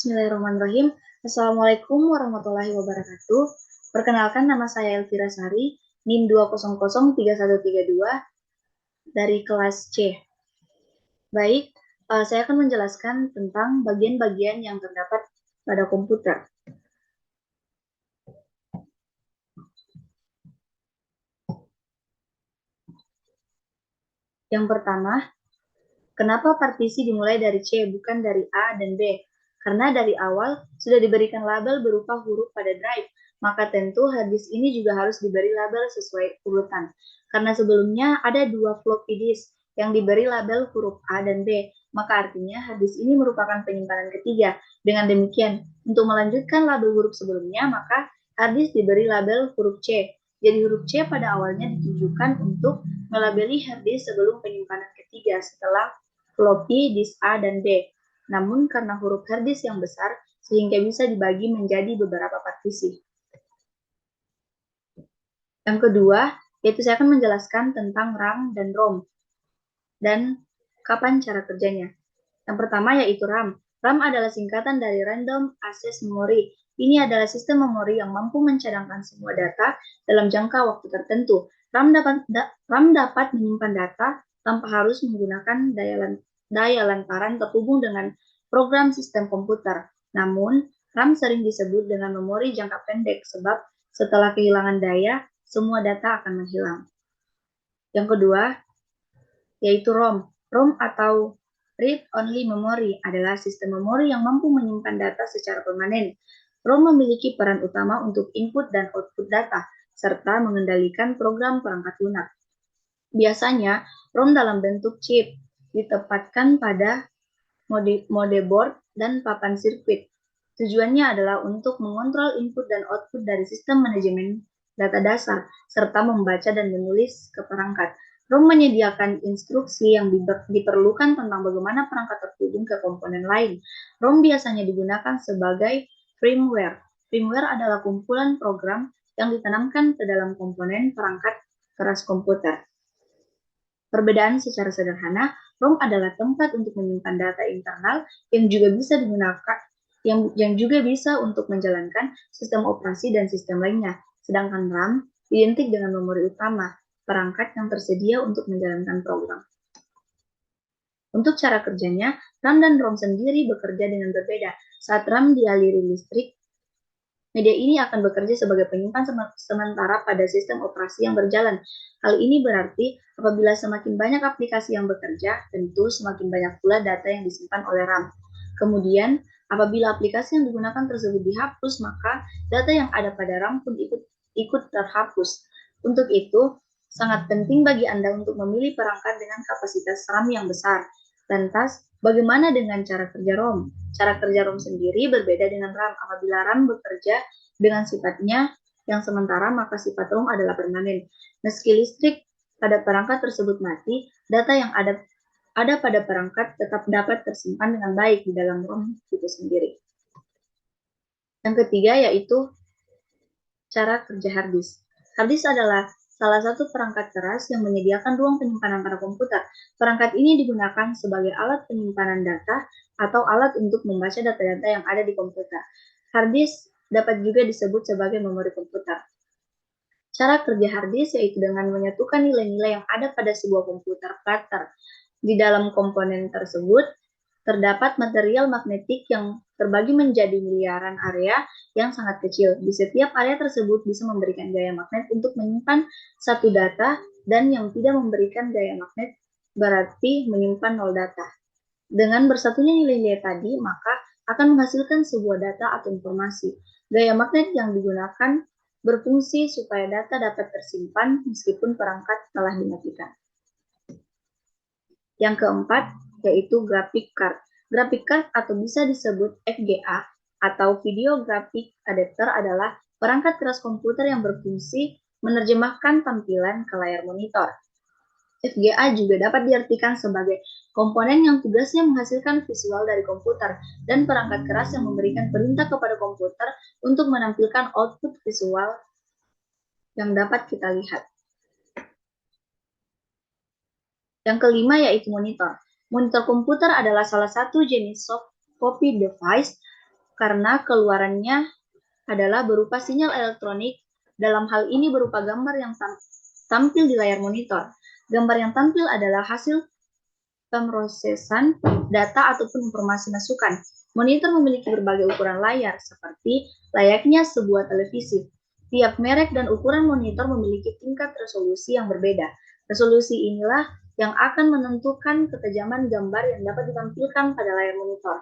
Bismillahirrahmanirrahim. Assalamualaikum warahmatullahi wabarakatuh. Perkenalkan, nama saya Elvira Sari, NIM 2003132 dari kelas C. Baik, saya akan menjelaskan tentang bagian-bagian yang terdapat pada komputer. Yang pertama, kenapa partisi dimulai dari C bukan dari A dan B? Karena dari awal sudah diberikan label berupa huruf pada drive, maka tentu hard disk ini juga harus diberi label sesuai urutan. Karena sebelumnya ada dua floppy disk yang diberi label huruf A dan B, maka artinya hard disk ini merupakan penyimpanan ketiga. Dengan demikian, untuk melanjutkan label huruf sebelumnya, maka hard disk diberi label huruf C. Jadi huruf C pada awalnya ditujukan untuk melabeli hard disk sebelum penyimpanan ketiga setelah floppy disk A dan B. Namun karena huruf hard disk yang besar, sehingga bisa dibagi menjadi beberapa partisi. Yang kedua, yaitu saya akan menjelaskan tentang RAM dan ROM dan kapan cara kerjanya. Yang pertama yaitu RAM. RAM adalah singkatan dari Random Access Memory. Ini adalah sistem memori yang mampu mencadangkan semua data dalam jangka waktu tertentu. RAM dapat menyimpan data tanpa harus menggunakan daya lantaran terhubung dengan program sistem komputer. Namun, RAM sering disebut dengan memori jangka pendek sebab setelah kehilangan daya, semua data akan menghilang. Yang kedua, yaitu ROM. ROM atau Read Only Memory adalah sistem memori yang mampu menyimpan data secara permanen. ROM memiliki peran utama untuk input dan output data, serta mengendalikan program perangkat lunak. Biasanya, ROM dalam bentuk chip ditempatkan pada motherboard dan papan sirkuit. Tujuannya adalah untuk mengontrol input dan output dari sistem manajemen data dasar, serta membaca dan menulis ke perangkat. ROM menyediakan instruksi yang diperlukan tentang bagaimana perangkat terhubung ke komponen lain. ROM biasanya digunakan sebagai firmware. Firmware adalah kumpulan program yang ditanamkan ke dalam komponen perangkat keras komputer. Perbedaan secara sederhana, ROM adalah tempat untuk menyimpan data internal yang juga bisa digunakan yang juga bisa untuk menjalankan sistem operasi dan sistem lainnya. Sedangkan RAM identik dengan memori utama, perangkat yang tersedia untuk menjalankan program. Untuk cara kerjanya, RAM dan ROM sendiri bekerja dengan berbeda. Saat RAM dialiri listrik, media ini akan bekerja sebagai penyimpan sementara pada sistem operasi yang berjalan. Hal ini berarti apabila semakin banyak aplikasi yang bekerja, tentu semakin banyak pula data yang disimpan oleh RAM. Kemudian, apabila aplikasi yang digunakan tersebut dihapus, maka data yang ada pada RAM pun ikut terhapus. Untuk itu, sangat penting bagi Anda untuk memilih perangkat dengan kapasitas RAM yang besar. Lantas, bagaimana dengan cara kerja ROM? Cara kerja ROM sendiri berbeda dengan RAM. Apabila RAM bekerja dengan sifatnya yang sementara, maka sifat ROM adalah permanen. Meski listrik pada perangkat tersebut mati, data yang ada pada perangkat tetap dapat tersimpan dengan baik di dalam ROM itu sendiri. Yang ketiga yaitu cara kerja hard disk. Hard disk adalah salah satu perangkat keras yang menyediakan ruang penyimpanan pada komputer. Perangkat ini digunakan sebagai alat penyimpanan data atau alat untuk membaca data-data yang ada di komputer. Hard disk dapat juga disebut sebagai memori komputer. Cara kerja hard disk yaitu dengan menyatukan nilai-nilai yang ada pada sebuah komputer clutter. Di dalam komponen tersebut terdapat material magnetik yang terbagi menjadi miliaran area yang sangat kecil. Di setiap area tersebut bisa memberikan gaya magnet untuk menyimpan satu data, dan yang tidak memberikan gaya magnet berarti menyimpan 0 data. Dengan bersatunya nilai-nilai tadi, maka akan menghasilkan sebuah data atau informasi. Gaya magnet yang digunakan berfungsi supaya data dapat tersimpan meskipun perangkat telah dimatikan. Yang keempat, yaitu graphic card. Graphic card atau bisa disebut VGA atau Video Graphic Adapter adalah perangkat keras komputer yang berfungsi menerjemahkan tampilan ke layar monitor. VGA juga dapat diartikan sebagai komponen yang tugasnya menghasilkan visual dari komputer dan perangkat keras yang memberikan perintah kepada komputer untuk menampilkan output visual yang dapat kita lihat. Yang kelima yaitu monitor. Monitor komputer adalah salah satu jenis soft copy device karena keluarannya adalah berupa sinyal elektronik, dalam hal ini berupa gambar yang tampil di layar monitor. Gambar yang tampil adalah hasil pemrosesan data ataupun informasi masukan. Monitor memiliki berbagai ukuran layar, seperti layaknya sebuah televisi. Tiap merek dan ukuran monitor memiliki tingkat resolusi yang berbeda. Resolusi inilah yang akan menentukan ketajaman gambar yang dapat ditampilkan pada layar monitor.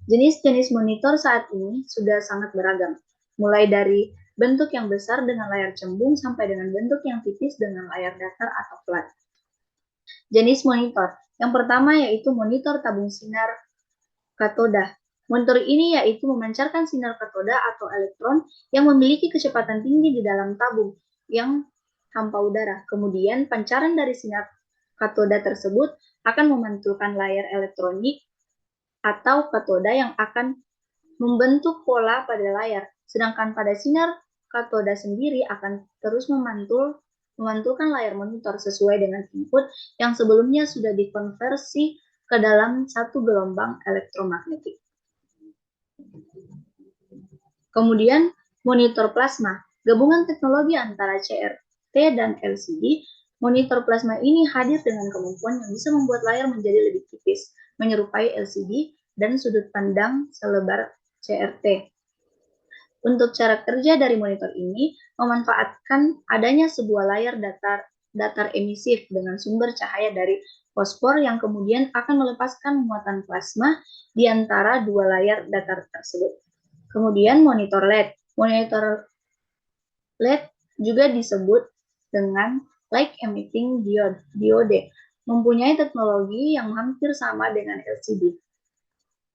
Jenis-jenis monitor saat ini sudah sangat beragam, mulai dari bentuk yang besar dengan layar cembung sampai dengan bentuk yang tipis dengan layar datar atau flat. Jenis monitor. Yang pertama yaitu monitor tabung sinar katoda. Monitor ini yaitu memancarkan sinar katoda atau elektron yang memiliki kecepatan tinggi di dalam tabung yang hampa udara. Kemudian pancaran dari sinar katoda tersebut akan memantulkan layar elektronik atau katoda yang akan membentuk pola pada layar. Sedangkan pada sinar katoda sendiri akan terus memantulkan layar monitor sesuai dengan input yang sebelumnya sudah dikonversi ke dalam satu gelombang elektromagnetik. Kemudian monitor plasma, gabungan teknologi antara CRT dan LCD. Monitor plasma ini hadir dengan kemampuan yang bisa membuat layar menjadi lebih tipis, menyerupai LCD dan sudut pandang selebar CRT. Untuk cara kerja dari monitor ini, memanfaatkan adanya sebuah layar datar emisif dengan sumber cahaya dari fosfor yang kemudian akan melepaskan muatan plasma di antara dua layar datar tersebut. Kemudian monitor LED. Monitor LED juga disebut dengan light emitting diode, mempunyai teknologi yang hampir sama dengan LCD.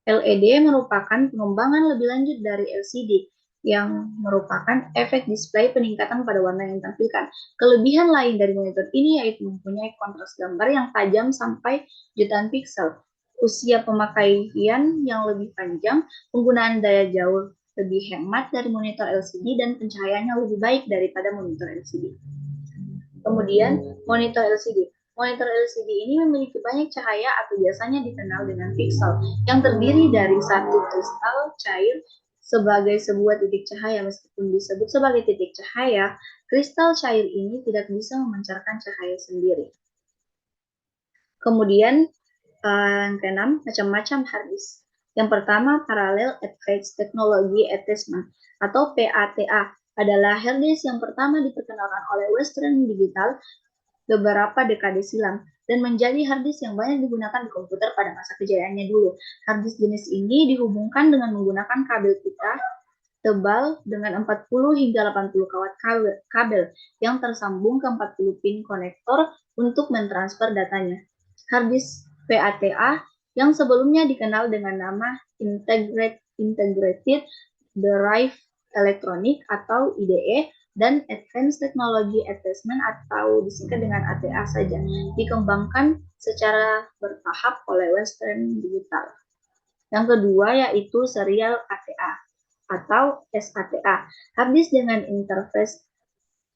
LED merupakan pengembangan lebih lanjut dari LCD, yang merupakan efek display peningkatan pada warna yang ditampilkan. Kelebihan lain dari monitor ini yaitu mempunyai kontras gambar yang tajam sampai jutaan piksel, usia pemakaian yang lebih panjang, penggunaan daya jauh lebih hemat dari monitor LCD, dan pencahayaannya lebih baik daripada monitor LCD. Kemudian, monitor LCD. Monitor LCD ini memiliki banyak cahaya atau biasanya dikenal dengan piksel, yang terdiri dari satu kristal cair sebagai sebuah titik cahaya. Meskipun disebut sebagai titik cahaya, kristal cair ini tidak bisa memancarkan cahaya sendiri. Kemudian, yang keenam, macam-macam hard disk. Yang pertama, Parallel Advanced Technology Attachment atau PATA adalah hard disk yang pertama diperkenalkan oleh Western Digital beberapa dekade silam dan menjadi hard disk yang banyak digunakan di komputer pada masa kejayaannya dulu. Hard disk jenis ini dihubungkan dengan menggunakan kabel pita tebal dengan 40 hingga 80 kawat kabel yang tersambung ke 40 pin konektor untuk mentransfer datanya. Hard disk PATA yang sebelumnya dikenal dengan nama Integrated Drive Electronic atau IDE dan Advanced Technology Attachment atau disingkat dengan ATA saja, dikembangkan secara bertahap oleh Western Digital. Yang kedua yaitu serial ATA atau SATA, hard disk dengan interface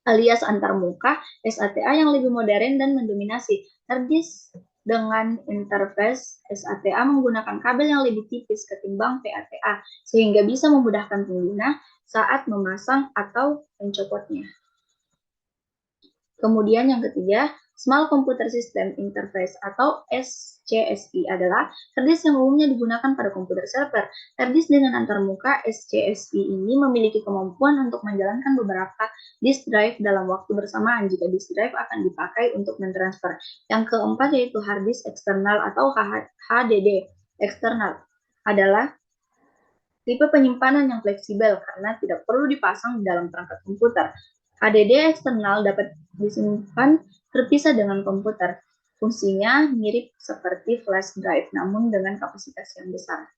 alias antarmuka. SATA yang lebih modern dan mendominasi. Hard disk dengan interface SATA menggunakan kabel yang lebih tipis ketimbang PATA, sehingga bisa memudahkan pengguna saat memasang atau mencopotnya. Kemudian yang ketiga, Small Computer System Interface atau SCSI adalah hard disk yang umumnya digunakan pada komputer server. Hard disk dengan antarmuka SCSI ini memiliki kemampuan untuk menjalankan beberapa disk drive dalam waktu bersamaan jika disk drive akan dipakai untuk mentransfer. Yang keempat yaitu hard disk eksternal atau HDD eksternal adalah tipe penyimpanan yang fleksibel karena tidak perlu dipasang di dalam perangkat komputer. HDD eksternal dapat disimpan terpisah dengan komputer. Fungsinya mirip seperti flash drive, namun dengan kapasitas yang besar.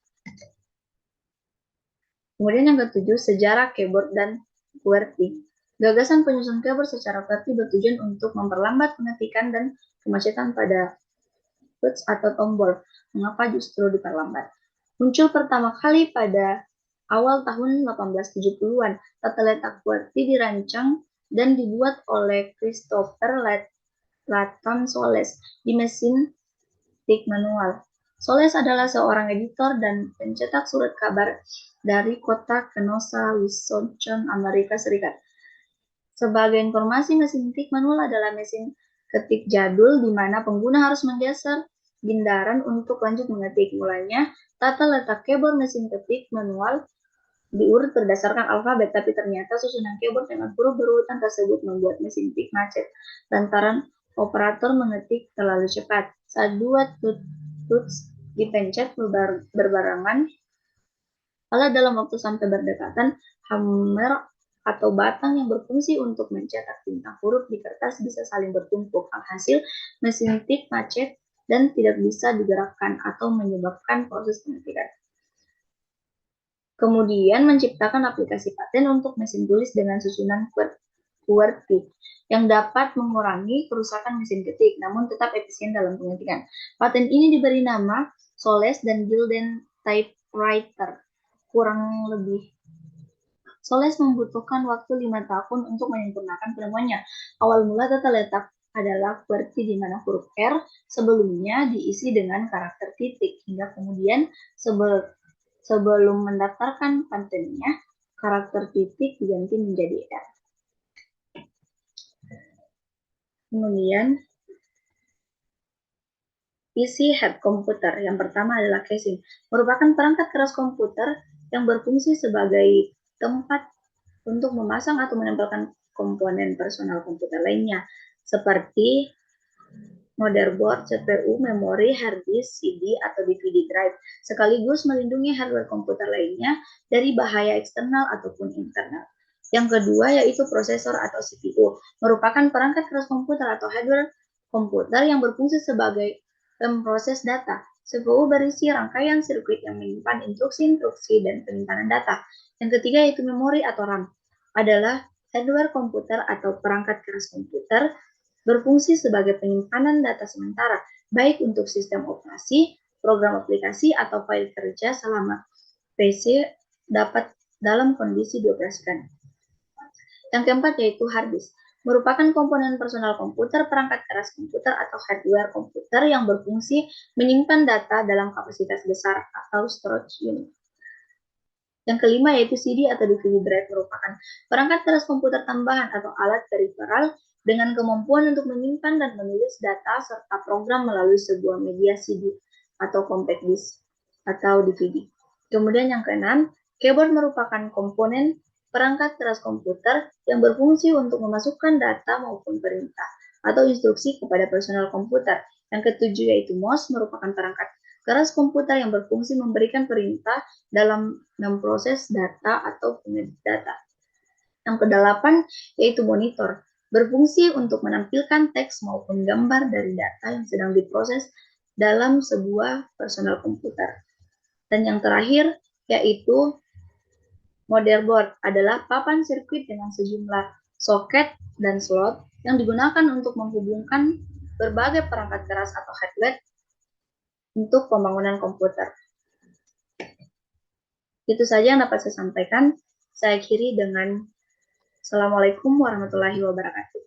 Kemudian yang ketujuh, sejarah keyboard dan QWERTY. Gagasan penyusun keyboard secara QWERTY bertujuan untuk memperlambat pengetikan dan kemacetan pada touch atau tombol. Mengapa justru diperlambat? Muncul pertama kali pada awal tahun 1870-an. Tata letak QWERTY dirancang dan dibuat oleh Christopher Layton Soles di mesin tik manual. Soles adalah seorang editor dan pencetak surat kabar dari kota Kenosha, Wisconsin, Amerika Serikat. Sebagai informasi, mesin ketik manual adalah mesin ketik jadul di mana pengguna harus menggeser bindaran untuk lanjut mengetik. Mulanya, tata letak keyboard mesin ketik manual diurut berdasarkan alfabet, tapi ternyata susunan keyboard dengan huruf berurutan tersebut membuat mesin ketik macet lantaran operator mengetik terlalu cepat. Saat dua tuts dipencet berbarengan, alat dalam waktu sampai berdekatan, hammer atau batang yang berfungsi untuk mencetak tinta huruf di kertas bisa saling bertumpuk. Alhasil, mesin ketik macet dan tidak bisa digerakkan atau menyebabkan proses pengetikan. Kemudian menciptakan aplikasi paten untuk mesin tulis dengan susunan QWERTY yang dapat mengurangi kerusakan mesin ketik, namun tetap efisien dalam pengetikan. Paten ini diberi nama Soles dan Gilden Typewriter. Kurang lebih Soles membutuhkan waktu 5 tahun untuk menyempurnakan penemuannya. Awal mula tata letak adalah QWERTY di mana huruf R sebelumnya diisi dengan karakter titik, hingga kemudian sebelum mendaftarkan patennya, karakter titik diganti menjadi R. Kemudian, PC head komputer. Yang pertama adalah casing. Merupakan perangkat keras komputer yang berfungsi sebagai tempat untuk memasang atau menempelkan komponen personal komputer lainnya, seperti motherboard, CPU, memori, hard disk, CD, atau DVD drive, sekaligus melindungi hardware komputer lainnya dari bahaya eksternal ataupun internal. Yang kedua yaitu prosesor atau CPU, merupakan perangkat keras komputer atau hardware komputer yang berfungsi sebagai pemproses data. CPU berisi rangkaian sirkuit yang menyimpan instruksi-instruksi dan penyimpanan data. Yang ketiga yaitu memori atau RAM, adalah hardware komputer atau perangkat keras komputer berfungsi sebagai penyimpanan data sementara, baik untuk sistem operasi, program aplikasi, atau file kerja selama PC dapat dalam kondisi dioperasikan. Yang keempat yaitu hard disk, merupakan komponen personal komputer, perangkat keras komputer, atau hardware komputer yang berfungsi menyimpan data dalam kapasitas besar atau storage unit. Yang kelima yaitu CD atau DVD drive, merupakan perangkat keras komputer tambahan atau alat periferal dengan kemampuan untuk menyimpan dan menulis data serta program melalui sebuah media CD atau compact disk atau DVD. Kemudian yang keenam, keyboard merupakan komponen perangkat keras komputer yang berfungsi untuk memasukkan data maupun perintah atau instruksi kepada personal komputer. Yang ketujuh yaitu mouse, merupakan perangkat keras komputer yang berfungsi memberikan perintah dalam memproses data atau pengedit data. Yang kedelapan yaitu monitor, berfungsi untuk menampilkan teks maupun gambar dari data yang sedang diproses dalam sebuah personal komputer. Dan yang terakhir yaitu motherboard, adalah papan sirkuit dengan sejumlah soket dan slot yang digunakan untuk menghubungkan berbagai perangkat keras atau hardware untuk pembangunan komputer. Itu saja yang dapat saya sampaikan. Saya akhiri dengan Assalamualaikum warahmatullahi wabarakatuh.